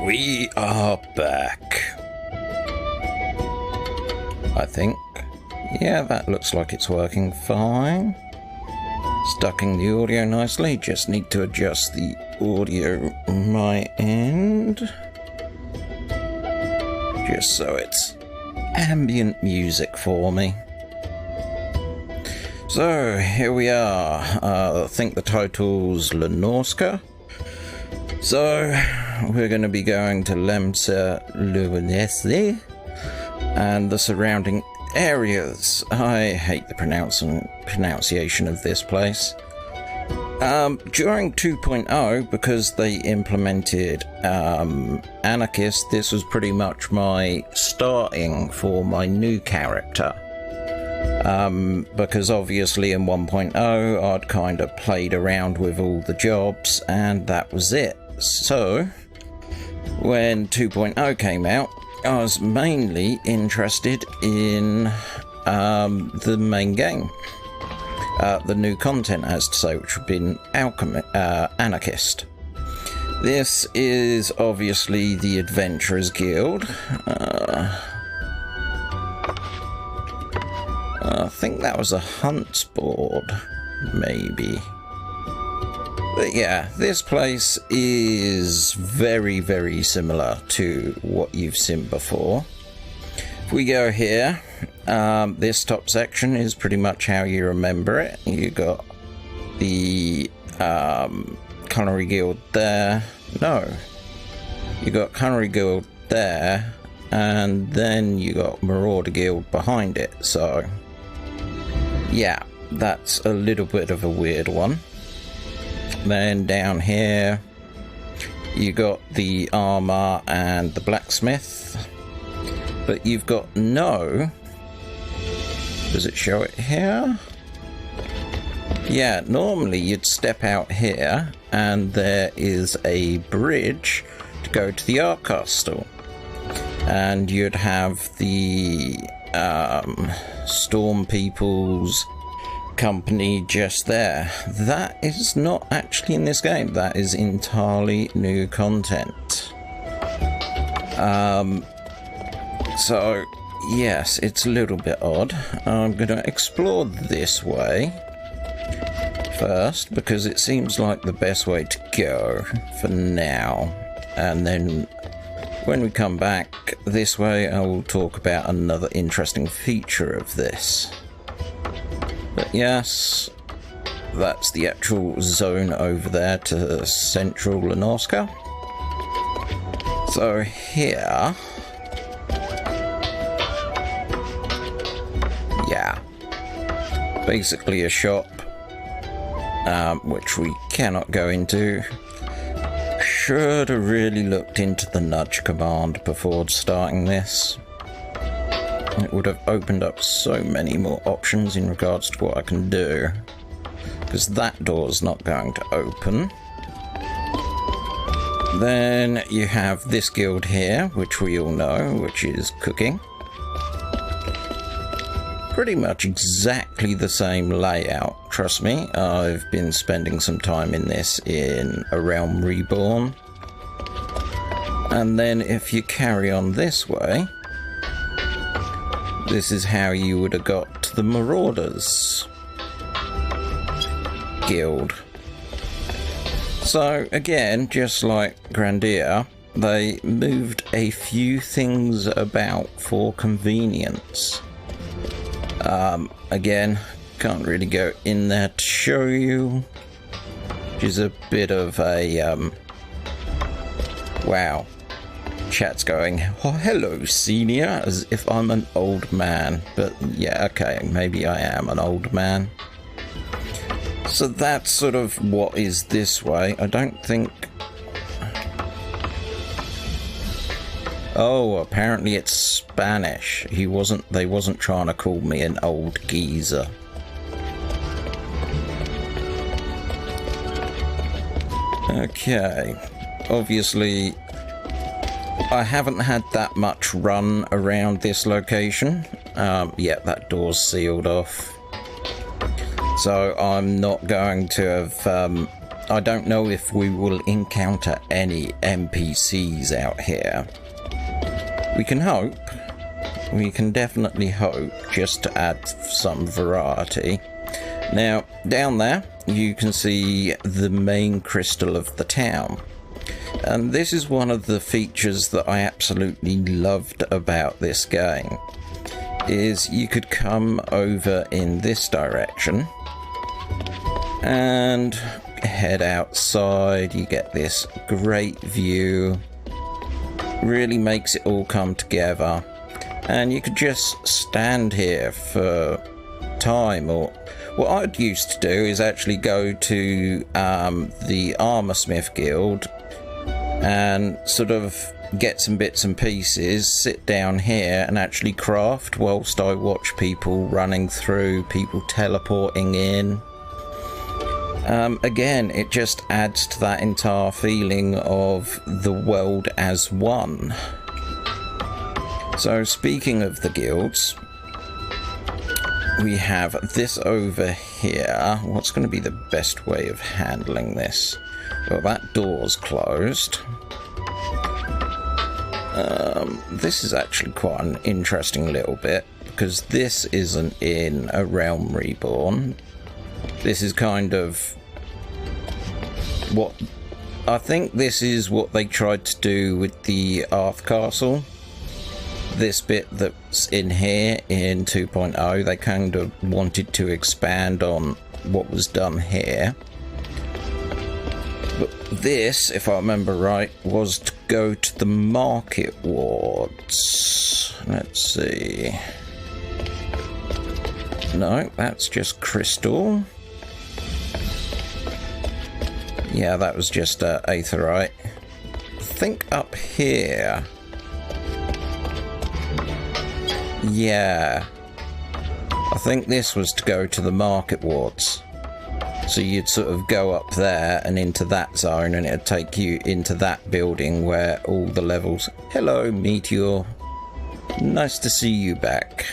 We are back. I think. Yeah, that looks like it's working fine. Stucking the audio nicely. Just need to adjust the audio on my end. Just so it's ambient music for me. So, here we are. I think the title's Lenorska. So, we're going to be going to Lemsa Luanesi and the surrounding areas. I hate the pronunciation of this place. During 2.0, because they implemented Anarchist, this was pretty much my starting for my new character. Because obviously in 1.0 I'd kind of played around with all the jobs and that was it. So when 2.0 came out, I was mainly interested in the main game, the new content, as to say, which would be Anarchist. This is obviously the Adventurers Guild. I think that was a hunts board, maybe. But yeah, this place is very, very similar to what you've seen before. If we go here, this top section is pretty much how you remember it. You got the Culinary Guild there. No, you got Culinary Guild there, and then you got Marauder Guild behind it. So yeah, that's a little bit of a weird one. Then down here you got the armor and the blacksmith, but you've got no, does it show it here? Yeah, normally you'd step out here and there is a bridge to go to the art castle, and you'd have the Storm People's company just there. That is not actually in this game. That is entirely new content. So yes, it's a little bit odd. I'm gonna explore this way first because it seems like the best way to go for now, and then when we come back this way I will talk about another interesting feature of this. But yes, that's the actual zone over there to central Lenorska. So here, yeah, basically a shop, which we cannot go into. Should have really looked into the nudge command before starting this. It would have opened up so many more options in regards to what I can do, because that door's not going to open. Then you have this guild here, which we all know, which is cooking. Pretty much exactly the same layout, trust me. I've been spending some time in this in A Realm Reborn. And then if you carry on this way, this is how you would have got to the Marauders Guild. So again, just like Grandia, they moved a few things about for convenience. Again, can't really go in there to show you, which is a bit of a wow. Chat's going, oh, hello senior, as if I'm an old man. But yeah, okay, maybe I am an old man. So that's sort of what is this way. I don't think... Oh, apparently it's Spanish. They wasn't trying to call me an old geezer. Okay, obviously I haven't had that much run around this location. Yeah, that door's sealed off. So I'm not going to have I don't know if we will encounter any NPCs out here. We can hope. We can definitely hope, just to add some variety. Now, down there, you can see the main crystal of the town. And this is one of the features that I absolutely loved about this game, is you could come over in this direction and head outside. You get this great view, really makes it all come together, and you could just stand here for time. Or what I'd used to do is actually go to the Armorsmith Guild and sort of get some bits and pieces, sit down here and actually craft whilst I watch people running through, people teleporting in. Again, it just adds to that entire feeling of the world as one. So speaking of the guilds, we have this over here. What's going to be the best way of handling this? Well, that door's closed. This is actually quite an interesting little bit, because this isn't in a Realm Reborn. This is kind of what I think this is what they tried to do with the Arth Castle. This bit that's in here in 2.0, they kind of wanted to expand on what was done here. But this, if I remember right, was to go to the market wards. Let's see. No, that's just crystal. Yeah, that was just aetherite. I think up here. Yeah. I think this was to go to the market wards. So you'd sort of go up there and into that zone, and it'd take you into that building where all the levels... Hello, Meteor. Nice to see you back.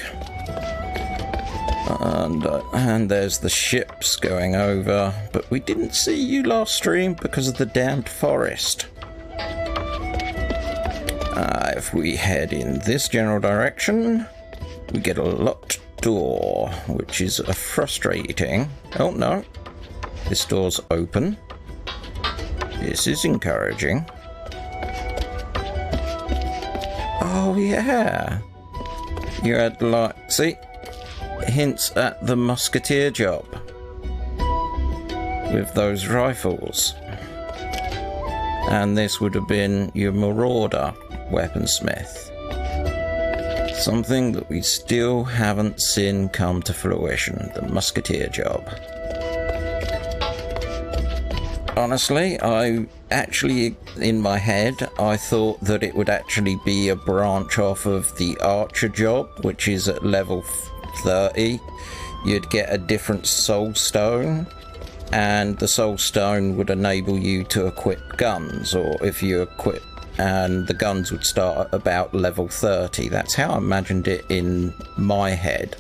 And there's the ships going over, but we didn't see you last stream because of the damned forest. If we head in this general direction, we get a locked door, which is frustrating. Oh no, this door's open. This is encouraging. Oh yeah, you had like, see, hints at the musketeer job with those rifles, and this would have been your marauder weaponsmith. Something that we still haven't seen come to fruition, the musketeer job. Honestly, I actually, in my head, I thought that it would actually be a branch off of the archer job, which is at level 30. You'd get a different soul stone, and the soul stone would enable you to equip guns, or if you equip, and the guns would start at about level 30. That's how I imagined it in my head.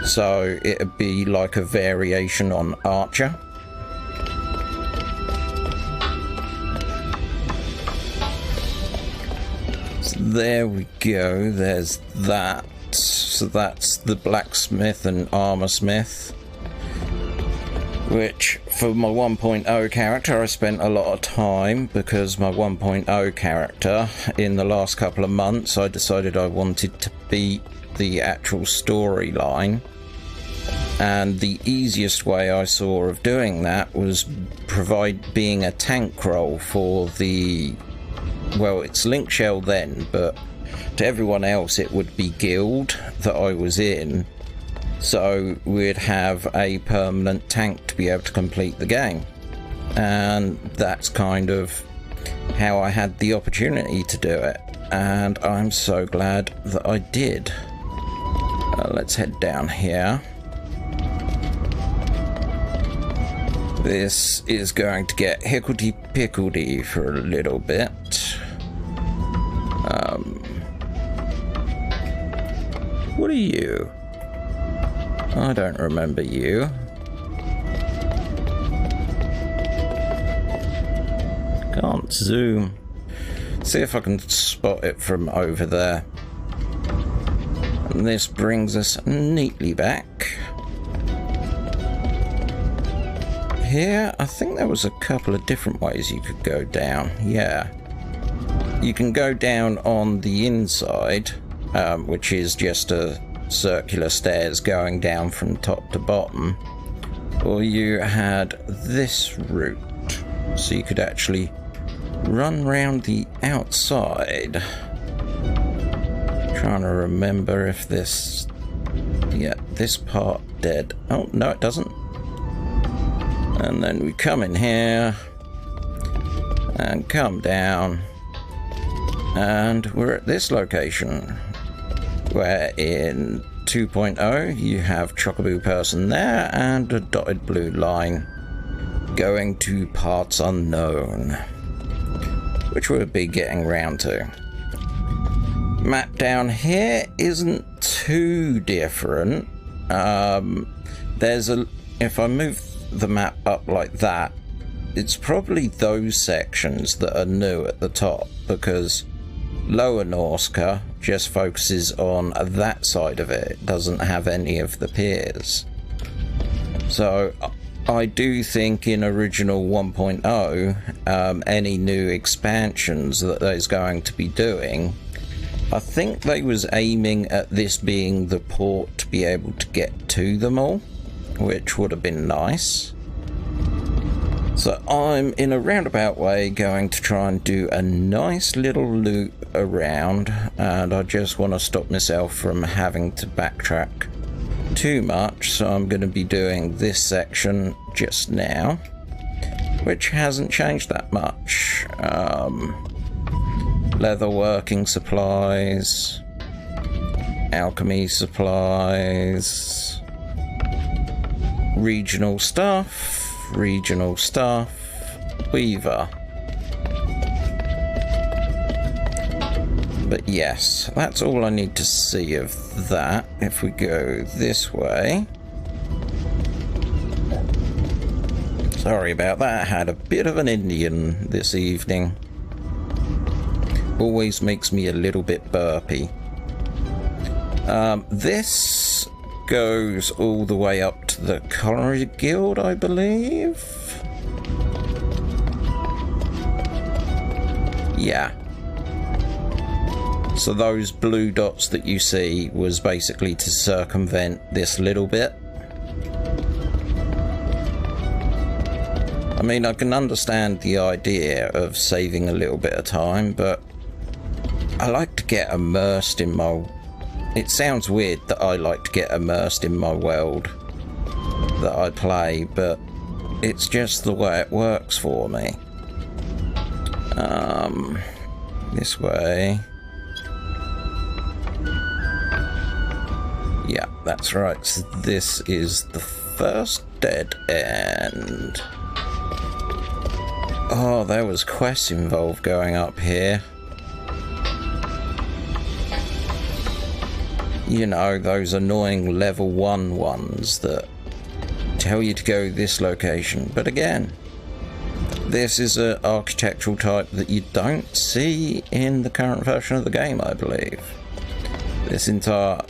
So it'd be like a variation on archer. So there we go, there's that. So that's the blacksmith and armor smith, which for my 1.0 character I spent a lot of time, because my 1.0 character in the last couple of months I decided I wanted to beat the actual storyline, and the easiest way I saw of doing that was being a tank role for the, well, it's Link Shell then, but to everyone else it would be guild that I was in, so we'd have a permanent tank to be able to complete the game, and that's kind of how I had the opportunity to do it, and I'm so glad that I did. Let's head down here. This is going to get hickledy-pickledy for a little bit. What are you? I don't remember you. Can't zoom. See if I can spot it from over there. And this brings us neatly back. Here, I think there was a couple of different ways you could go down. Yeah. You can go down on the inside, which is just a circular stairs going down from top to bottom. Or you had this route. So you could actually run round the outside. Trying to remember if this... Yeah, this part dead. Oh, no it doesn't. And then we come in here and come down, and we're at this location where in 2.0 you have Chocobo person there and a dotted blue line going to parts unknown, which we'll be getting round to. Map down here isn't too different. There's a... If I move the map up like that, it's probably those sections that are new at the top, because Lower Norska just focuses on that side of it. It doesn't have any of the piers. So I do think in original 1.0, any new expansions that there's going to be doing, I think they was aiming at this being the port to be able to get to them all, which would have been nice. So I'm in a roundabout way going to try and do a nice little loop around, and I just want to stop myself from having to backtrack too much, so I'm going to be doing this section just now, which hasn't changed that much. Leather working supplies, alchemy supplies, regional stuff, weaver. But yes, that's all I need to see of that. If we go this way, sorry about that, I had a bit of an Indian this evening. Always makes me a little bit burpy. This goes all the way up to the Culinary Guild, I believe. Yeah. So those blue dots that you see was basically to circumvent this little bit. I mean, I can understand the idea of saving a little bit of time, but I like to get immersed in my... It sounds weird that I like to get immersed in my world that I play, but it's just the way it works for me. This way. Yeah, that's right. So this is the first dead end. Oh, there was quests involved going up here. You know, those annoying level 1 ones that tell you to go this location. But again, this is an architectural type that you don't see in the current version of the game, I believe. This entire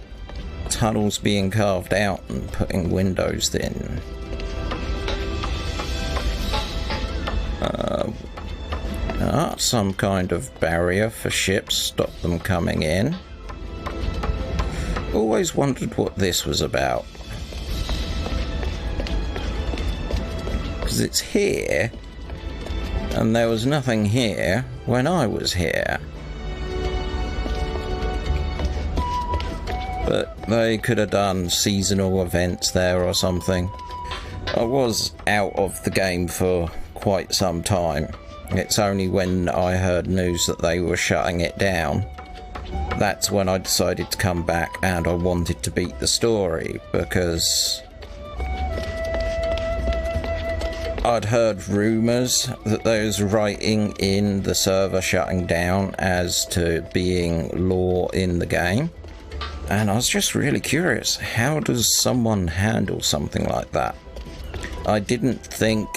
tunnel's being carved out and putting windows in. Some kind of barrier for ships, stop them coming in. Always wondered what this was about. Because it's here, and there was nothing here when I was here. But they could have done seasonal events there or something. I was out of the game for quite some time. It's only when I heard news that they were shutting it down, that's when I decided to come back, and I wanted to beat the story, because I'd heard rumours that there was writing in the server shutting down as to being lore in the game, and I was just really curious, how does someone handle something like that? I didn't think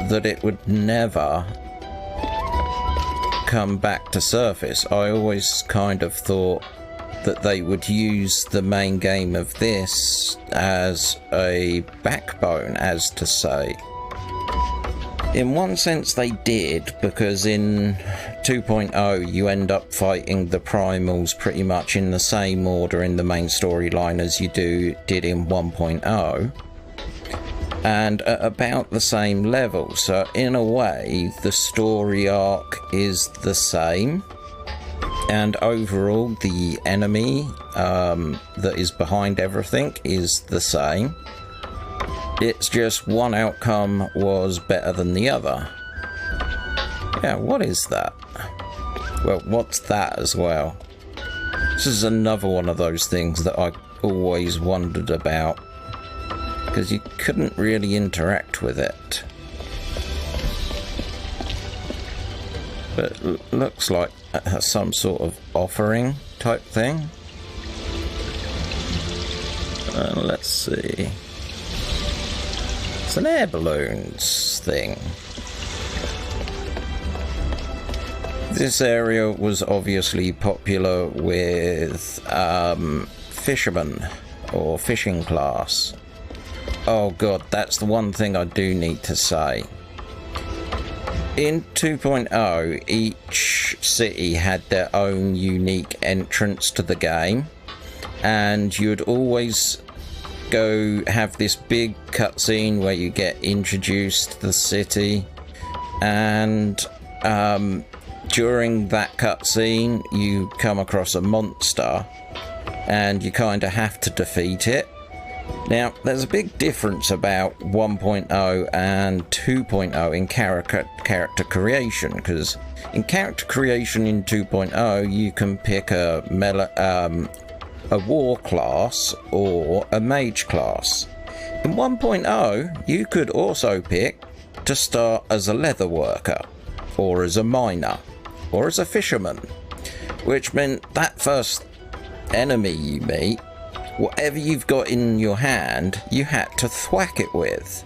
that it would never come back to surface. I always kind of thought that they would use the main game of this as a backbone, as to say. In one sense they did, because in 2.0 you end up fighting the primals pretty much in the same order in the main storyline as you did in 1.0, and at about the same level. So in a way the story arc is the same, and overall the enemy that is behind everything is the same. It's just one outcome was better than the other. Yeah, what is that? Well, what's that as well? This is another one of those things that I always wondered about, because you couldn't really interact with it. But it looks like some sort of offering type thing. Let's see. It's an air balloons thing. This area was obviously popular with fishermen or fishing class. Oh god, that's the one thing I do need to say. In 2.0, each city had their own unique entrance to the game, and you'd always go have this big cutscene where you get introduced to the city, and during that cutscene you come across a monster and you kind of have to defeat it. Now there's a big difference about 1.0 and 2.0 in character creation, because in character creation in 2.0 you can pick a war class or a mage class. In 1.0 you could also pick to start as a leather worker, or as a miner, or as a fisherman, which meant that first enemy you meet, whatever you've got in your hand, you had to thwack it with.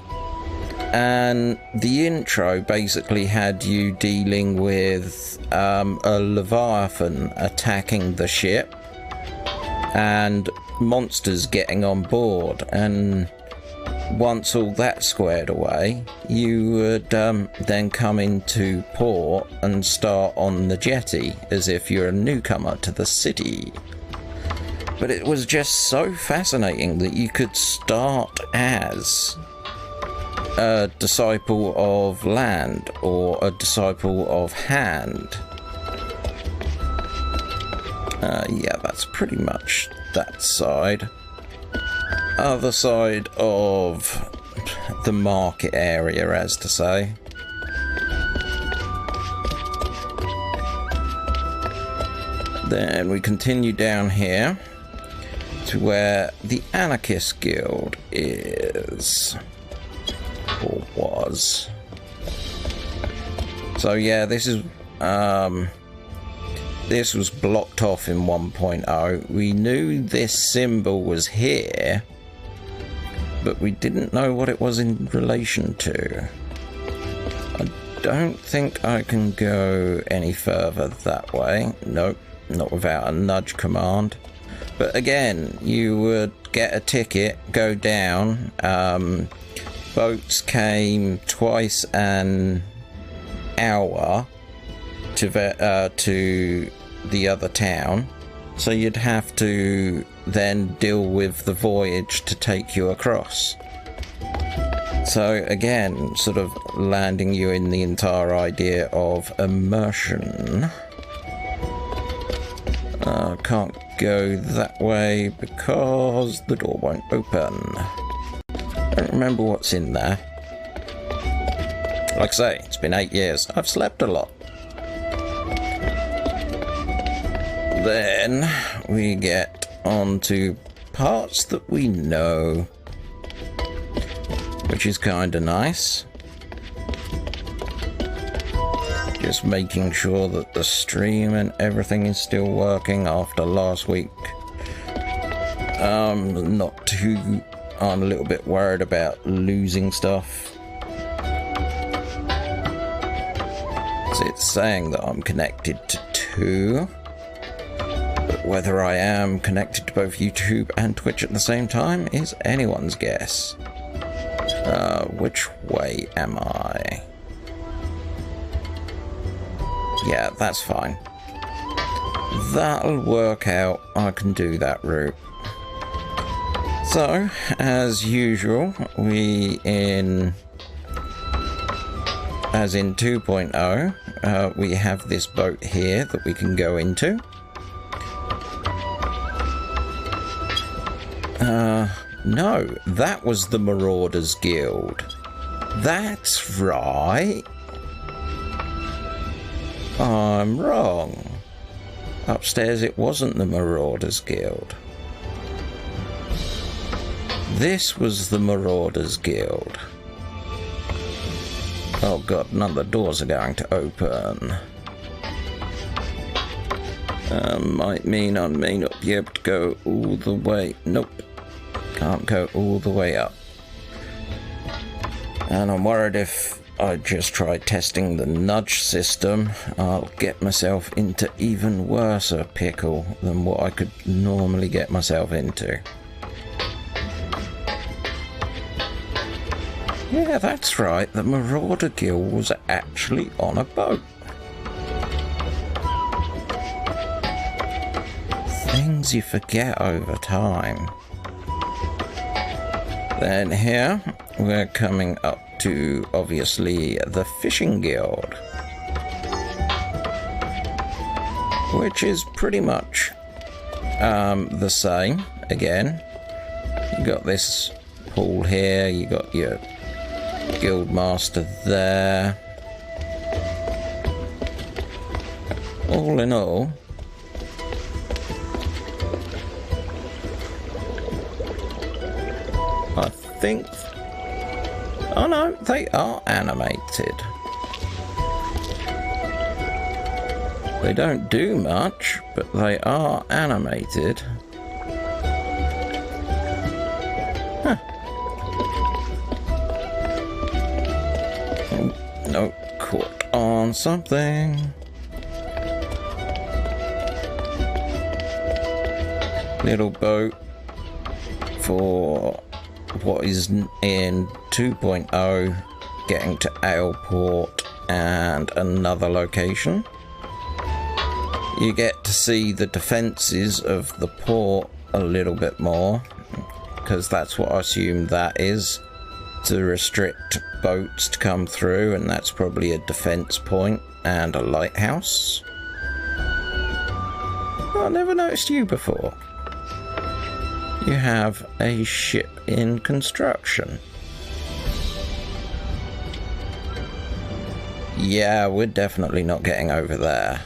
And the intro basically had you dealing with a Leviathan attacking the ship and monsters getting on board, and once all that squared away, you would then come into port and start on the jetty as if you're a newcomer to the city. But it was just so fascinating that you could start as a disciple of land or a disciple of hand. Yeah, that's pretty much that side. Other side of the market area, as to say. Then we continue down here to where the Anarchist Guild is, or was. So yeah, this was blocked off in 1.0. We knew this symbol was here, but we didn't know what it was in relation to. I don't think I can go any further that way. Nope, not without a nudge command. But again, you would get a ticket, go down. Boats came twice an hour to the other town, so you'd have to then deal with the voyage to take you across. So again, sort of landing you in the entire idea of immersion. Can't go that way because the door won't open. I don't remember what's in there. Like I say, it's been 8 years. I've slept a lot. Then we get on to parts that we know, which is kind of nice. Just making sure that the stream and everything is still working after last week. I'm a little bit worried about losing stuff. Because it's saying that I'm connected to 2. But whether I am connected to both YouTube and Twitch at the same time is anyone's guess. Which way am I? Yeah, that's fine. That'll work out. I can do that route. So, as usual, as in 2.0, we have this boat here that we can go into. No, that was the Marauders Guild. That's right. I'm wrong. Upstairs it wasn't the Marauders Guild. This was the Marauders Guild. Oh god, none of the doors are going to open. Might mean I may not be able to go all the way. Nope. Can't go all the way up. And I'm worried if I just try testing the nudge system, I'll get myself into even worse a pickle than what I could normally get myself into. Yeah, that's right, the Marauder Guild was actually on a boat. Things you forget over time. Then here, we're coming up to, obviously, the Fishing Guild. Which is pretty much the same, again. You got this pool here, you got your guild master there. All in all, I think... Oh no, they are animated. They don't do much, but they are animated. Huh. Oh, no, caught on something. Little boat for what is in 2.0, getting to Aleport and another location. You get to see the defences of the port a little bit more, because that's what I assume that is, to restrict boats to come through, and that's probably a defence point and a lighthouse. I never noticed you before. You have a ship in construction. Yeah, we're definitely not getting over there.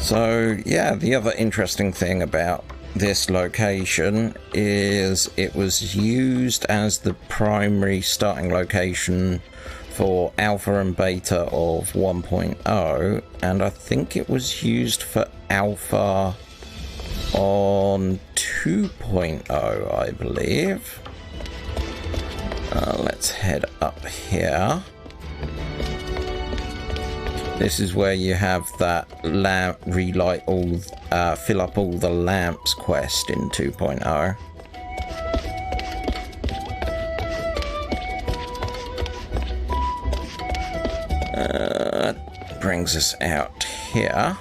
So, yeah, the other interesting thing about this location is it was used as the primary starting location for alpha and beta of 1.0, and I think it was used for alpha on 2.0, I believe. Let's head up here. This is where you have that lamp relight all, fill up all the lamps quest in 2.0. Brings us out here.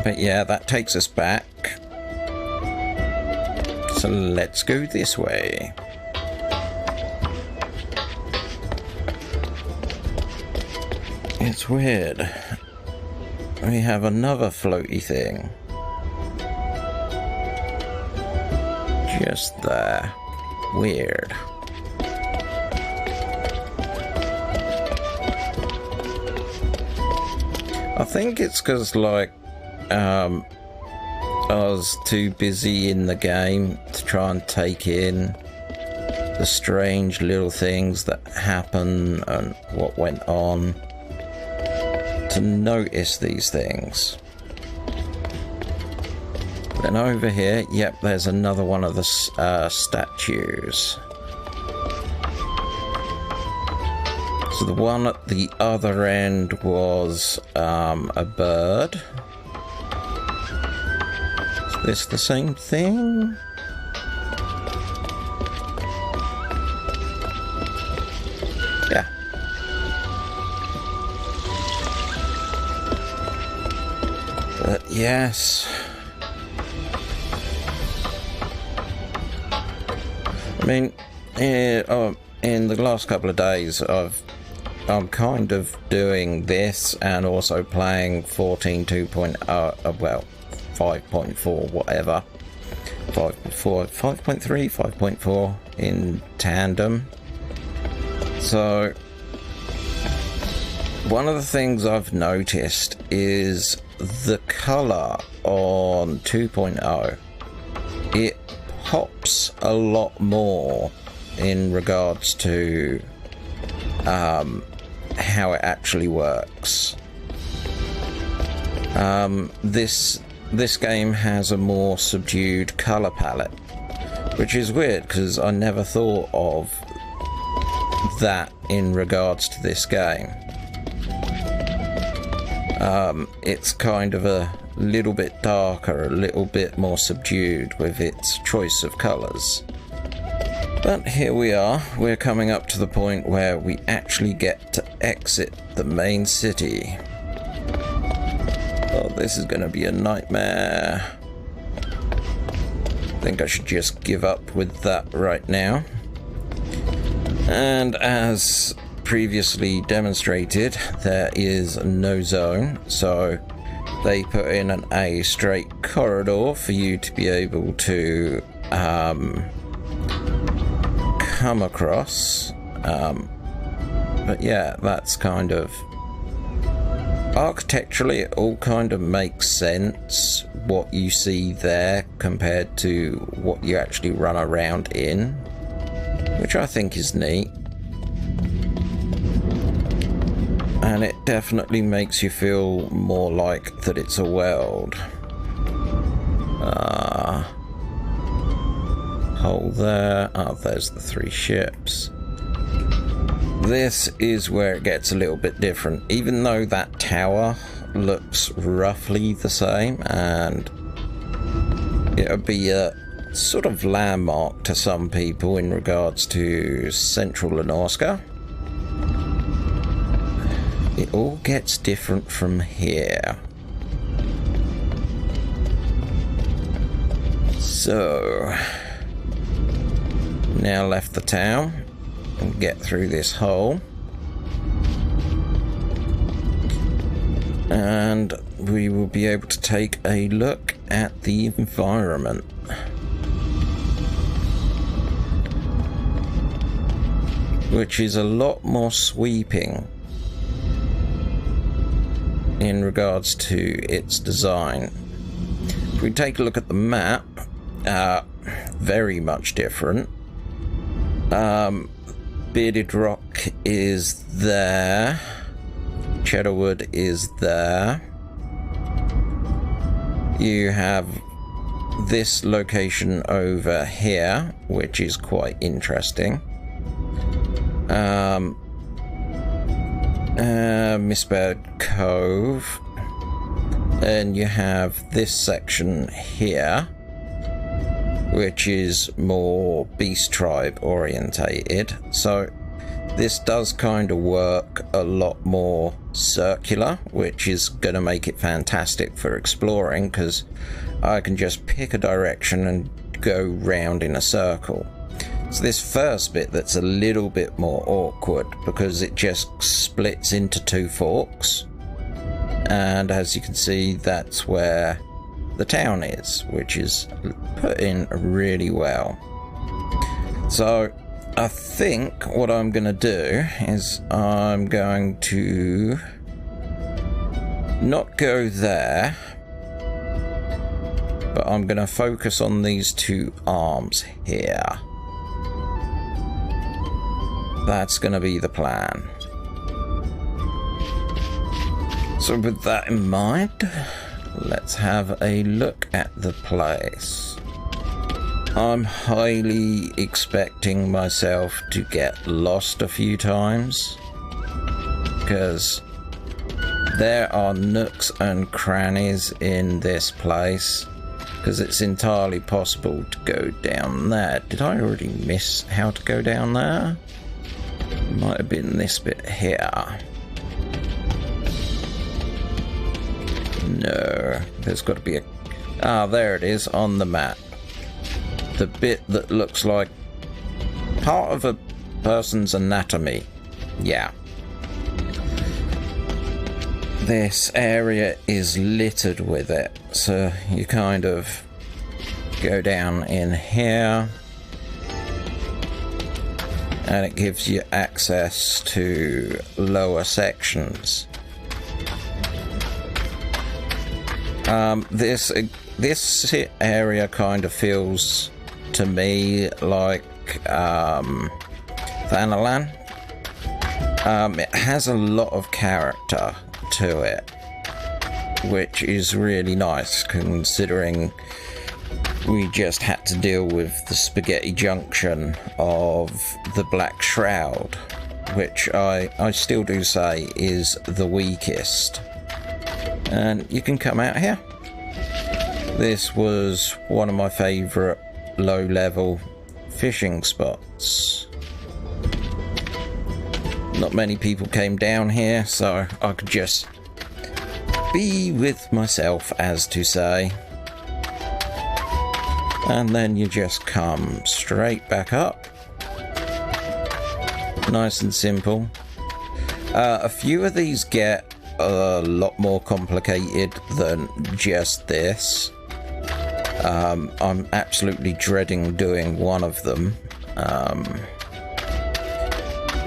But yeah, that takes us back. So let's go this way. It's weird. We have another floaty thing. Just there. Weird. I think it's because, like, I was too busy in the game to try and take in the strange little things that happen and what went on, to notice these things. Then over here, yep, there's another one of the statues. So the one at the other end was a bird. Is this the same thing? Yeah. But yes. I mean, in the last couple of days, I'm kind of doing this and also playing 14.2.0, well, 5.4, whatever. 5.3, 5.4 in tandem. So, one of the things I've noticed is the colour on 2.0. It pops a lot more in regards to how it actually works. This game has a more subdued color palette, which is weird because I never thought of that in regards to this game. It's kind of a little bit darker, a little bit more subdued with its choice of colors. But here we are, we're coming up to the point where we actually get to exit the main city. Oh, this is going to be a nightmare. I think I should just give up with that right now. And as previously demonstrated, there is no zone, so they put in a straight corridor for you to be able to come across, but yeah, that's kind of architecturally it all kind of makes sense what you see there compared to what you actually run around in, which I think is neat, and it definitely makes you feel more like that it's a world. Hole there. Oh, there's the 3 ships. This is where it gets a little bit different, even though that tower looks roughly the same, and it'll be a sort of landmark to some people in regards to Central Lenorska. It all gets different from here. So now left the town and get through this hole, and we will be able to take a look at the environment. Which is a lot more sweeping in regards to its design. If we take a look at the map, very much different. Bearded Rock is there. Cheddarwood is there. You have this location over here, which is quite interesting. Misspelled Cove. Then you have this section here, which is more Beast Tribe orientated. So this does kind of work a lot more circular, which is going to make it fantastic for exploring, because I can just pick a direction and go round in a circle. So this first bit that's a little bit more awkward because it just splits into 2 forks, and as you can see, that's where the town is, which is put in really well. So I think what I'm going to do is I'm going to not go there, but I'm going to focus on these 2 arms here. That's going to be the plan. So with that in mind, let's have a look at the place. I'm highly expecting myself to get lost a few times, because there are nooks and crannies in this place, because it's entirely possible to go down there. Did I already miss how to go down there? Might have been this bit here. No, there's got to be a... Ah, there it is on the map. The bit that looks like part of a person's anatomy. Yeah. This area is littered with it, so you kind of go down in here and it gives you access to lower sections. This area kind of feels to me like Thanalan. It has a lot of character to it, which is really nice considering we just had to deal with the spaghetti junction of the Black Shroud, which I still do say is the weakest. And you can come out here. This was one of my favourite low-level fishing spots. Not many people came down here, so I could just be with myself, as to say. And then you just come straight back up. Nice and simple. A few of these get a lot more complicated than just this. I'm absolutely dreading doing one of them,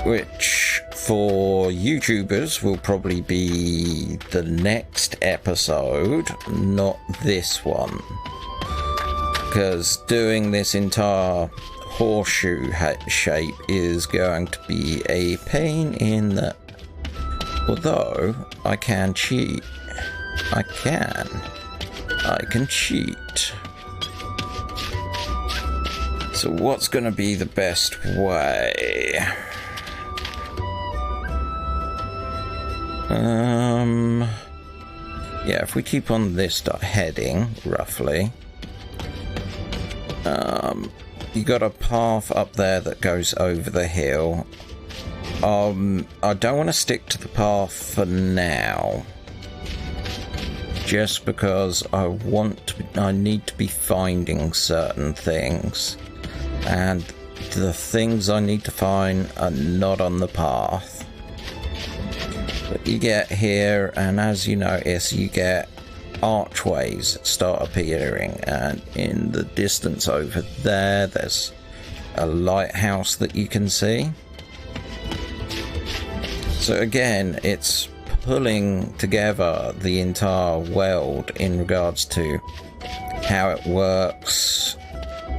which for YouTubers will probably be the next episode, not this one, because doing this entire horseshoe shape is going to be a pain in the... Although I can cheat. I can cheat. So what's going to be the best way? Yeah, if we keep on this heading, roughly. You got a path up there that goes over the hill. I don't want to stick to the path for now, just because I need to be finding certain things, and the things I need to find are not on the path. But you get here, and as you notice, you get archways start appearing, and in the distance over there's a lighthouse that you can see. So again, it's pulling together the entire world in regards to how it works,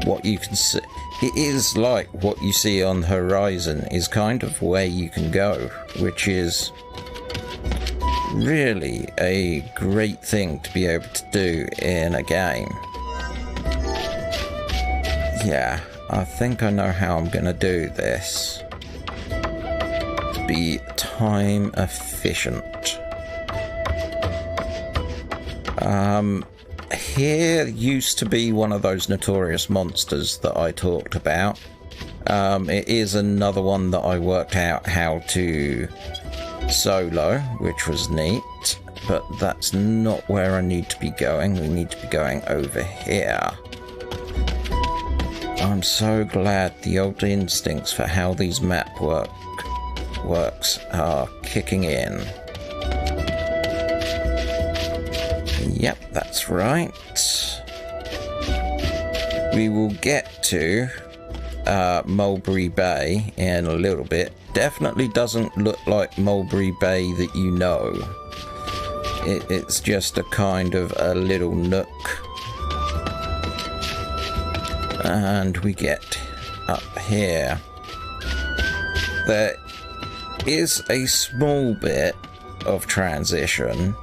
what you can see. It is like what you see on the horizon is kind of where you can go, which is really a great thing to be able to do in a game. Yeah, I think I know how I'm going to do this to be time efficient. Here used to be one of those notorious monsters that I talked about. It is another one that I worked out how to solo, which was neat, but that's not where I need to be going. We need to be going over here. I'm so glad the old instincts for how these map works are kicking in. Yep, that's right. We will get to Mulberry Bay in a little bit. Definitely doesn't look like Mulberry Bay that you know. It's just a kind of a little nook. And we get up here. There is a small bit of transition.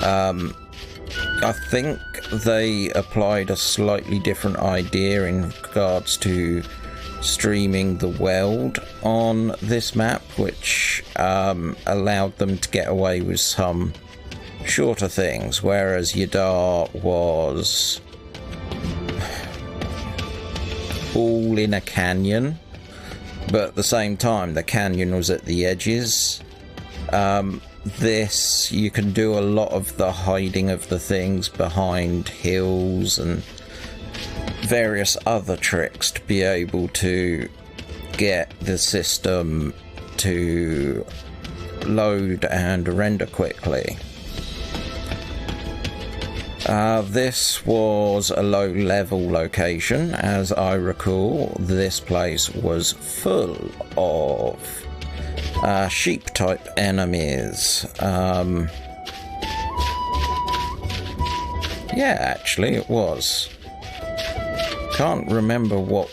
I think they applied a slightly different idea in regards to streaming the world on this map, which allowed them to get away with some shorter things, whereas Yadar was all in a canyon, but at the same time the canyon was at the edges. This, you can do a lot of the hiding of the things behind hills and various other tricks to be able to get the system to load and render quickly. This was a low-level location. As I recall, this place was full of sheep-type enemies. Yeah, actually it was. Can't remember what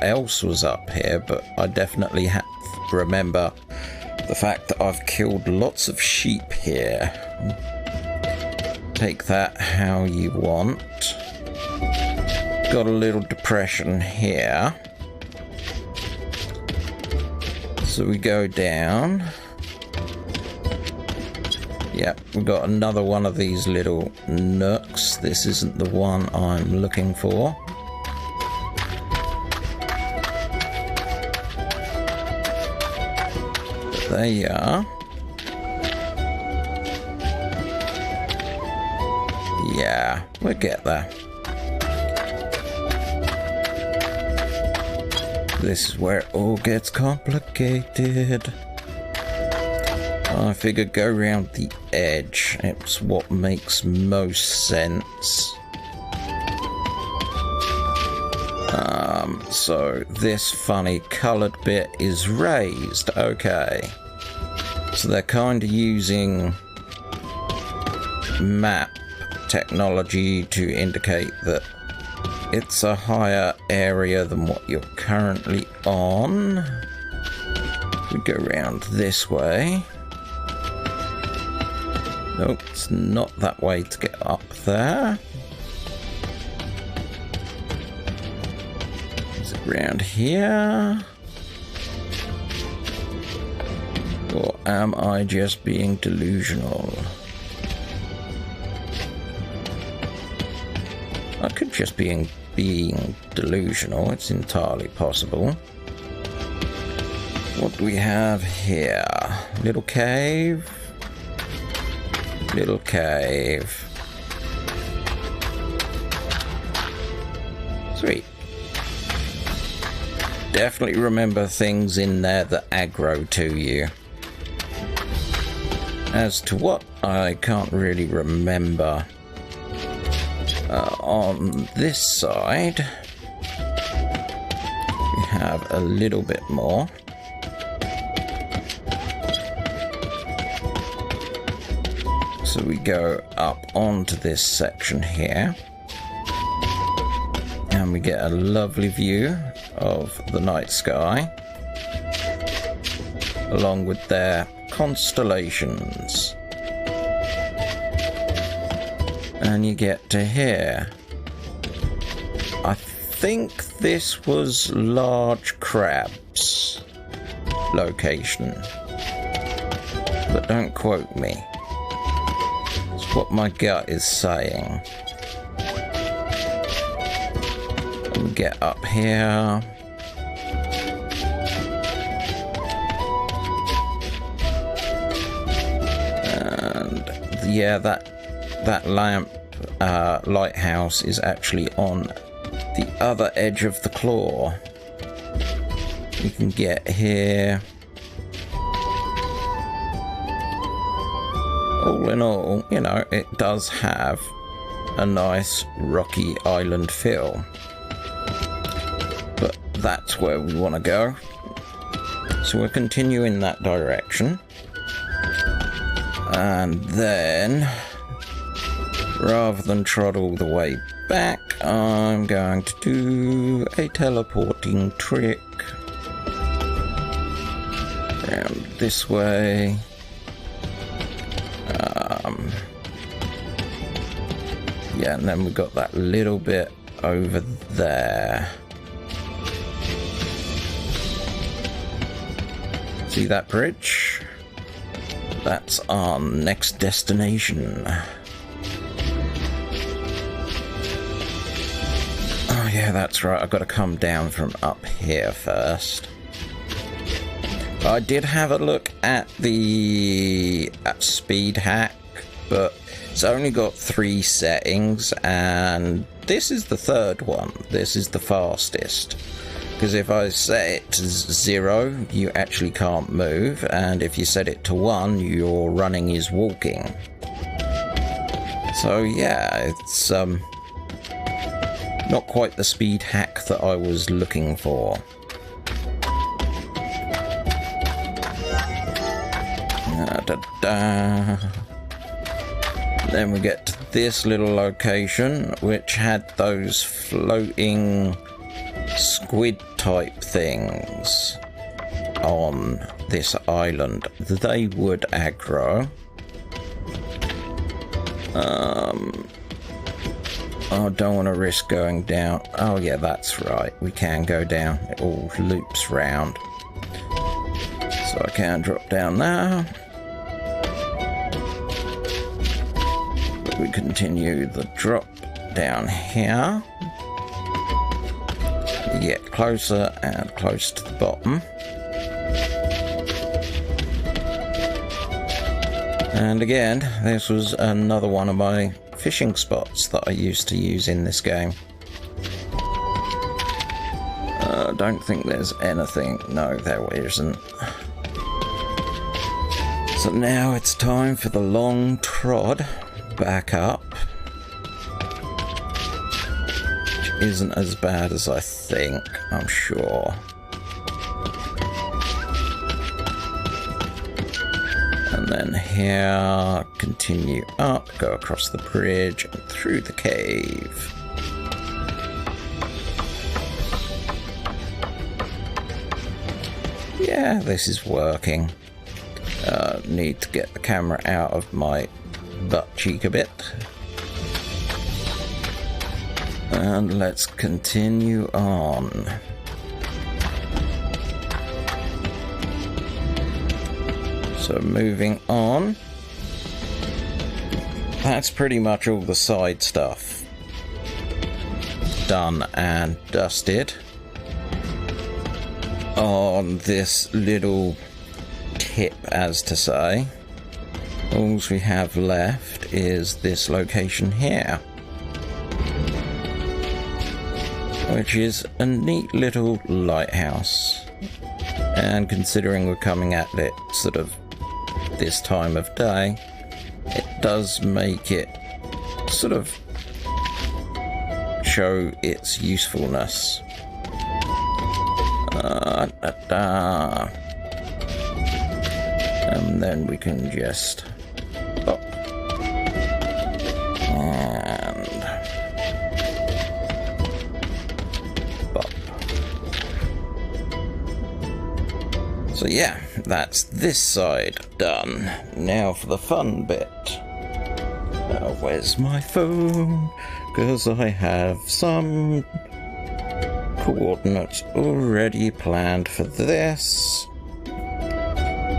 else was up here, but I definitely remember the fact that I've killed lots of sheep here. Take that how you want. Got a little depression here. So we go down. Yep, we got another one of these little nooks. This isn't the one I'm looking for. But there you are. Yeah, we'll get there. This is where it all gets complicated. I figured go around the edge. It's what makes most sense. So this funny coloured bit is raised. Okay. So they're kind of using map technology to indicate that it's a higher area than what you're currently on. We go around this way. Nope, it's not that way to get up there. Is it around here? Or am I just being delusional? I could just be being delusional, it's entirely possible. What do we have here? Little cave? Little cave. Sweet. Definitely remember things in there that aggro to you. As to what, I can't really remember. On this side, we have a little bit more. So we go up onto this section here, and we get a lovely view of the night sky, along with their constellations. And you get to here. I think this was Large Crab's location, but don't quote me. It's what my gut is saying. We get up here. And yeah, that lamp lighthouse is actually on the other edge of the claw. You can get here. All in all, you know, it does have a nice rocky island feel. But that's where we want to go. So we'll continue in that direction. And then, rather than trot all the way back, I'm going to do a teleporting trick. Around this way. Yeah, and then we've got that little bit over there. See that bridge? That's our next destination. Oh yeah, that's right. I've got to come down from up here first. I did have a look at the speed hack, but it's only got 3 settings, and this is the third one. This is the fastest. Because if I set it to 0, you actually can't move, and if you set it to 1, your running is walking. So yeah, it's not quite the speed hack that I was looking for. Then we get to this little location, which had those floating squid type things on this island. They would aggro. I don't want to risk going down. Oh yeah, that's right, we can go down. It all loops round, so I can drop down now. But we continue the drop down here. You get closer and closer to the bottom. And again, this was another one of my fishing spots that I used to use in this game. I don't think there's anything. No, there isn't. So now it's time for the long trod back up. Which isn't as bad as I think, I'm sure. And then here, continue up, go across the bridge and through the cave. Yeah, this is working. Need to get the camera out of my butt cheek a bit. And let's continue on. So moving on, that's pretty much all the side stuff done and dusted on this little tip, as to say. All we have left is this location here, which is a neat little lighthouse, and considering we're coming at it sort of this time of day, it does make it sort of show its usefulness. And then we can just up and up. So yeah, that's this side done. Now for the fun bit. Where's my phone? Because I have some coordinates already planned for this.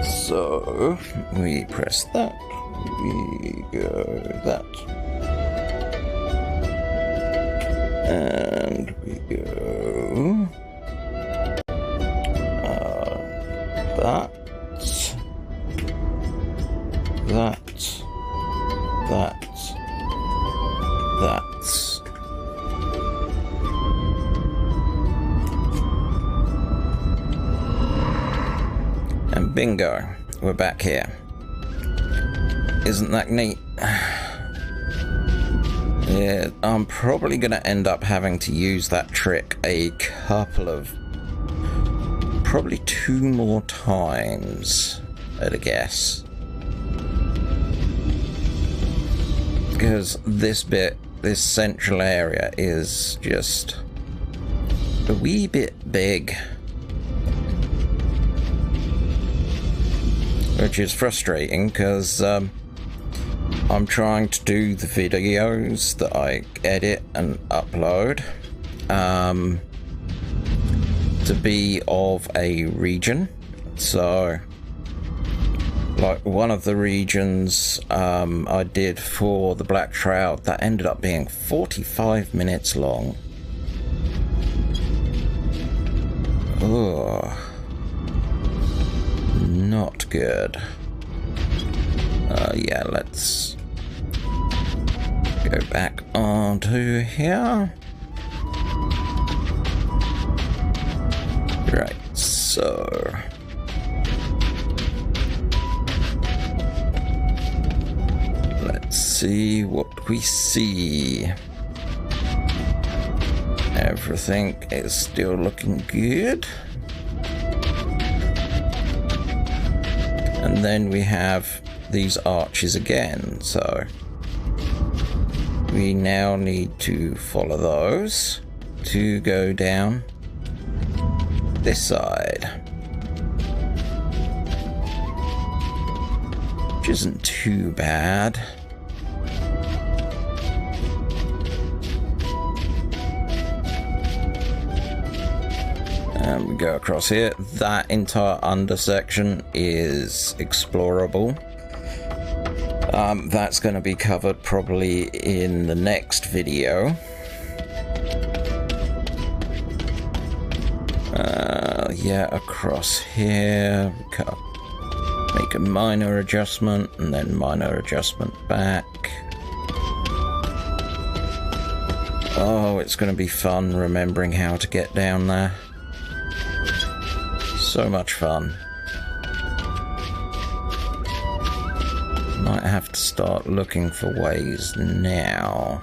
So we press that, we go that, and we go that, and bingo, we're back here. Isn't that neat? Yeah, I'm probably going to end up having to use that trick a couple of, probably 2 more times, at a guess. Because this bit, this central area is just a wee bit big. which is frustrating because I'm trying to do the videos that I edit and upload to be of a region. So like one of the regions I did for the Black Shroud, that ended up being 45 minutes long. Oh, not good. Yeah, let's go back onto here. Right, so let's see what we see. Everything is still looking good. And then we have these arches again, so we now need to follow those to go down this side, which isn't too bad. And we go across here. That entire undersection is explorable. That's going to be covered probably in the next video. Yeah, across here. Make a minor adjustment and then minor adjustment back. Oh, it's going to be fun remembering how to get down there. So much fun. Might have to start looking for ways now.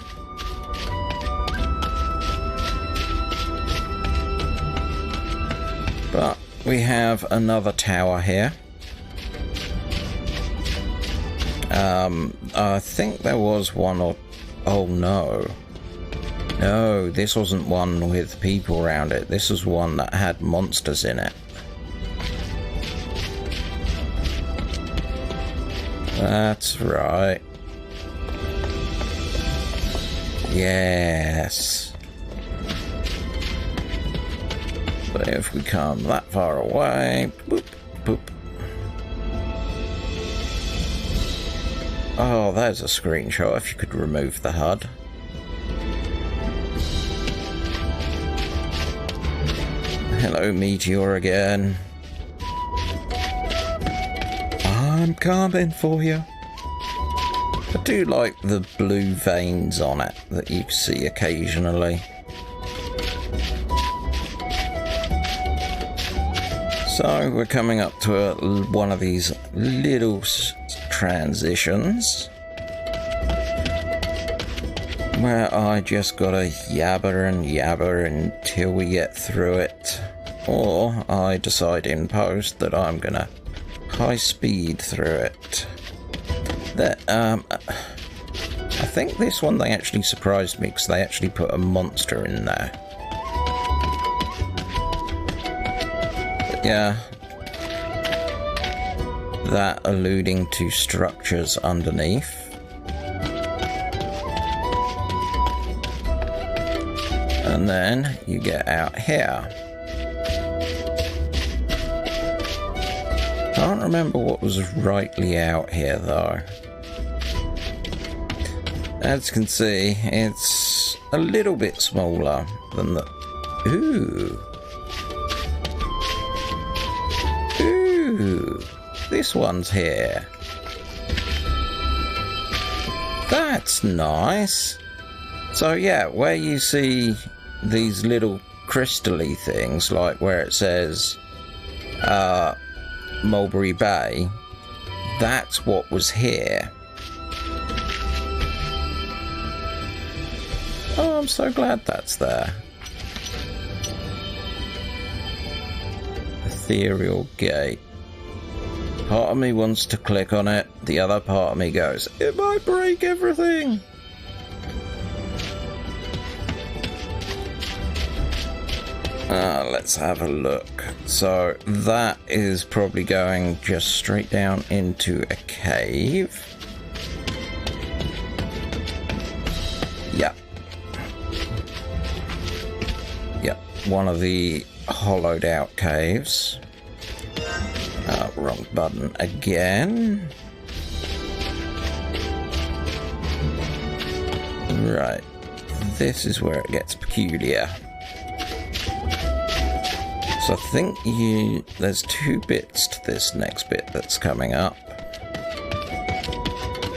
But we have another tower here. I think there was one or... Oh no. No, this wasn't one with people around it. This was one that had monsters in it. That's right. Yes. But if we come that far away, boop, boop. Oh, there's a screenshot if you could remove the HUD. Hello, Meteor again. I'm coming for you. I do like the blue veins on it that you see occasionally. So we're coming up to one of these little transitions where I just gotta yabber and yabber until we get through it, or I decide in post that I'm gonna high speed through it. That I think this one they actually surprised me because they actually put a monster in there. But yeah, that alluding to structures underneath. And then you get out here. I can't remember what was rightly out here though. As you can see, it's a little bit smaller than the... Ooh. Ooh. This one's here. That's nice. So yeah, where you see these little crystally things, like where it says Mulberry Bay, that's what was here. Oh, I'm so glad that's there. Ethereal gate. Part of me wants to click on it, the other part of me goes, it might break everything. Let's have a look. So that is probably going just straight down into a cave. Yep. Yep, one of the hollowed out caves. Wrong button again. Right, this is where it gets peculiar. So I think there's two bits to this next bit that's coming up.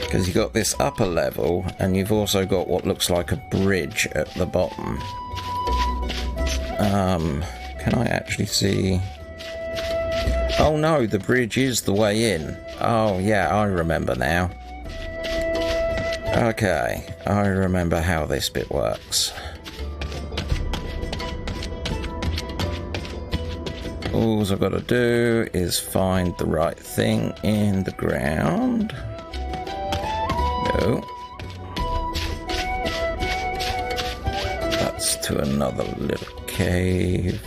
Because you've got this upper level, and you've also got what looks like a bridge at the bottom. Can I actually see? Oh no, the bridge is the way in. Oh yeah, I remember now. Okay, I remember how this bit works. All I've got to do is find the right thing in the ground. No. That's to another little cave.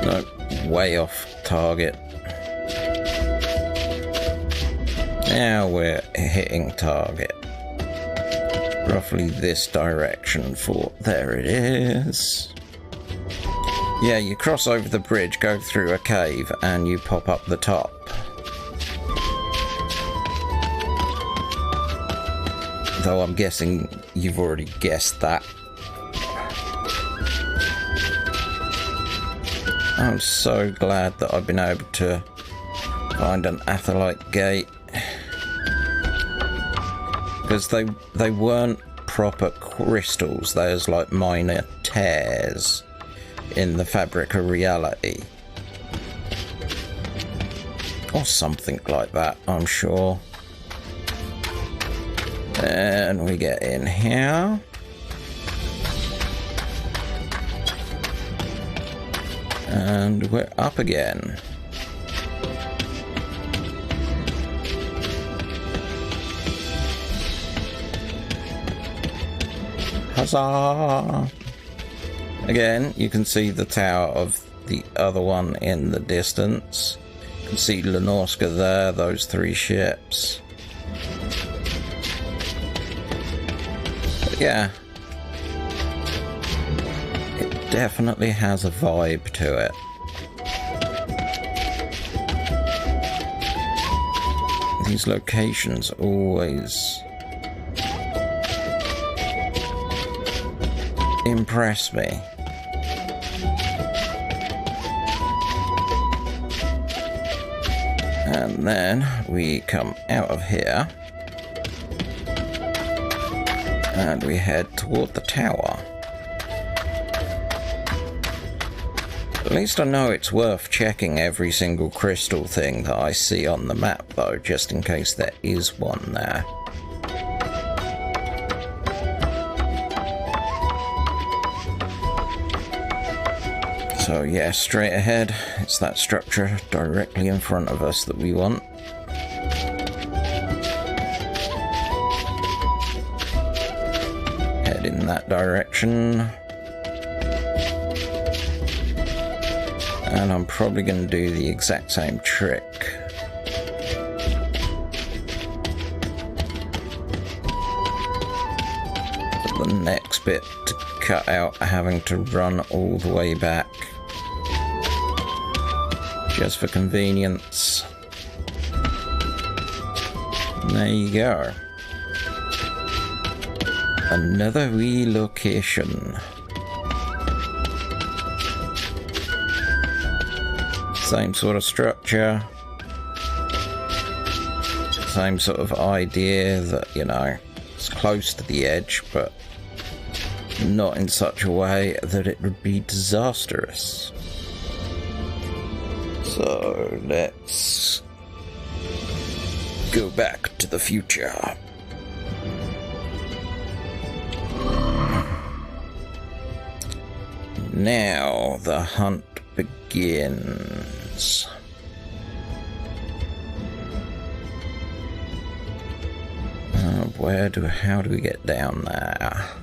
Nope, way off target. Now we're hitting target. Roughly this direction for... There it is. Yeah, you cross over the bridge, go through a cave, and you pop up the top. Though I'm guessing you've already guessed that. I'm so glad that I've been able to find an atholite gate. Because they weren't proper crystals, there's like minor tears in the fabric of reality. Or something like that, I'm sure. And we get in here. And we're up again. Huzzah! Again, you can see the tower of the other one in the distance. You can see Lenorska there, those three ships. But yeah, it definitely has a vibe to it. These locations always impress me. And then we come out of here and we head toward the tower. At least I know it's worth checking every single crystal thing that I see on the map though, just in case there is one there. So yeah, straight ahead, it's that structure directly in front of us that we want. Head in that direction. And I'm probably going to do the exact same trick. But the next bit to cut out having to run all the way back. Just for convenience. And there you go. Another relocation. Same sort of structure. Same sort of idea that, you know, it's close to the edge, but not in such a way that it would be disastrous. So let's go back to the future. Now the hunt begins. Oh How do we get down there?